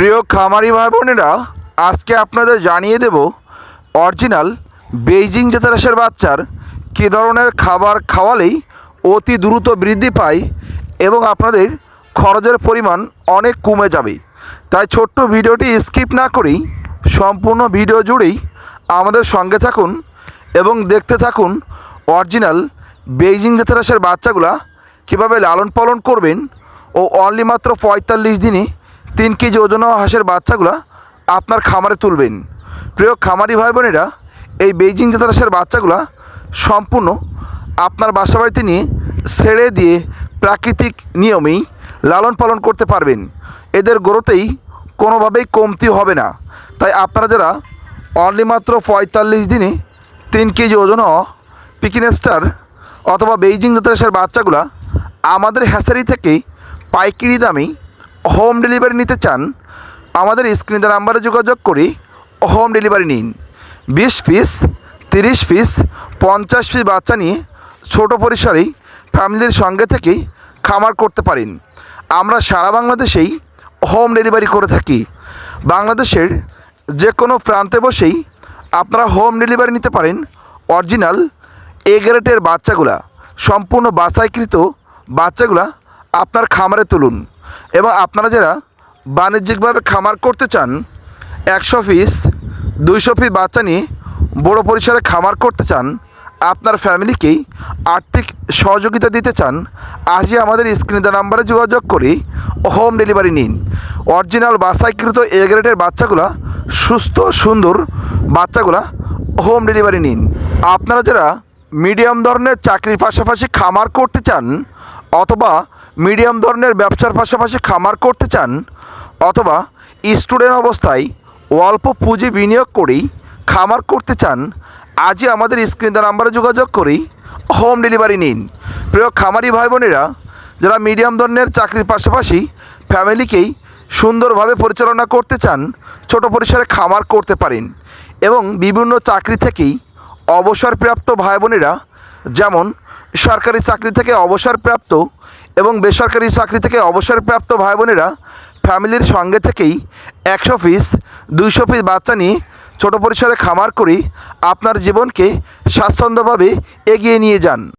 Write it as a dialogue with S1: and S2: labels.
S1: প্রিয় খামারি ভাই বোনেরা, আজকে আপনাদের জানিয়ে দেব অরিজিনাল বেইজিং জাতের হাঁসের বাচ্চার কী ধরনের খাবার খাওয়ালেই অতি দ্রুত বৃদ্ধি পায় এবং আপনাদের খরচের পরিমাণ অনেক কমে যাবে। তাই ছোট্ট ভিডিওটি স্কিপ না করেই সম্পূর্ণ ভিডিও জুড়েই আমাদের সঙ্গে থাকুন এবং দেখতে থাকুন অরিজিনাল বেইজিং জাতের হাঁসের বাচ্চাগুলা কীভাবে লালন পালন করবেন ও অনলি মাত্র ৪৫ দিনে ৩ কেজি ওজন হাঁসের বাচ্চাগুলা আপনার খামারে তুলবেন। প্রিয় খামারি ভাই বোনেরা, এই বেইজিং জাতের হাঁসের বাচ্চাগুলা সম্পূর্ণ আপনার বাসাবাড়িতে নিয়ে ছেড়ে দিয়ে প্রাকৃতিক নিয়মেই লালন পালন করতে পারবেন। এদের গ্রোথেই কোনোভাবেই কমতি হবে না। তাই আপনারা যারা অনলি মাত্র ৪৫ দিনে ৩ কেজি ওজন পিকিনেস্টার অথবা বেইজিং জাতের হাঁসের বাচ্চাগুলা আমাদের হ্যাচারি থেকে পাইকারি দামে হোম ডেলিভারি নিতে চান, আমাদের স্ক্রিনে দেওয়া নাম্বারে যোগাযোগ করে হোম ডেলিভারি নিন। ২০ পিস, ৩০ পিস, ৫০ পিস বাচ্চা নিয়ে ছোট পরিসরেই ফ্যামিলির সঙ্গে থেকে খামার করতে পারেন। আমরা সারা বাংলাদেশেই হোম ডেলিভারি করে থাকি। বাংলাদেশের যে কোনো প্রান্তে বসেই আপনারা হোম ডেলিভারি নিতে পারেন। অরিজিনাল এ গ্রেডের বাচ্চাগুলা, সম্পূর্ণ বাছাইকৃত বাচ্চাগুলা আপনার খামারে তুলুন। এবং আপনারা যারা বাণিজ্যিকভাবে খামার করতে চান, ১০০ পিস ২০০ পিস বাচ্চা নিয়ে বড় পরিসরে খামার করতে চান, আপনার ফ্যামিলিকেই আর্থিক সহযোগিতা দিতে চান, আজই আমাদের স্ক্রিনে দেওয়া নাম্বারে যোগাযোগ করে হোম ডেলিভারি নিন। অরিজিনাল বাছাইকৃত এ গ্রেডের বাচ্চাগুলা, সুস্থ সুন্দর বাচ্চাগুলা হোম ডেলিভারি নিন। আপনারা যারা মিডিয়াম ধরনের চাকরির পাশাপাশি খামার করতে চান, অথবা মিডিয়াম ধরনের ব্যবসার পাশাপাশি খামার করতে চান, অথবা স্টুডেন্ট অবস্থায় অল্প পুঁজি বিনিয়োগ করেই খামার করতে চান, আজই আমাদের স্ক্রিনে দেওয়া নাম্বারে যোগাযোগ করেই হোম ডেলিভারি নিন। প্রিয় খামারি ভাই বোনেরা, যারা মিডিয়াম ধরনের চাকরির পাশাপাশি ফ্যামিলিকেই সুন্দরভাবে পরিচালনা করতে চান, ছোট পরিসরে খামার করতে পারেন। এবং বিভিন্ন চাকরি থেকেই অবসরপ্রাপ্ত ভাই বোনেরা, যেমন সরকারি চাকরি থেকে অবসরপ্রাপ্ত এবং বেসরকারি চাকরি থেকে অবসরপ্রাপ্ত ভাই বোনেরা ফ্যামিলির সঙ্গে থেকেই ১০০ পিস ২০০ পিস বাচ্চা নিয়ে ছোট পরিসরে খামার করে আপনার জীবনকে স্বাচ্ছন্দ্যভাবে এগিয়ে নিয়ে যান।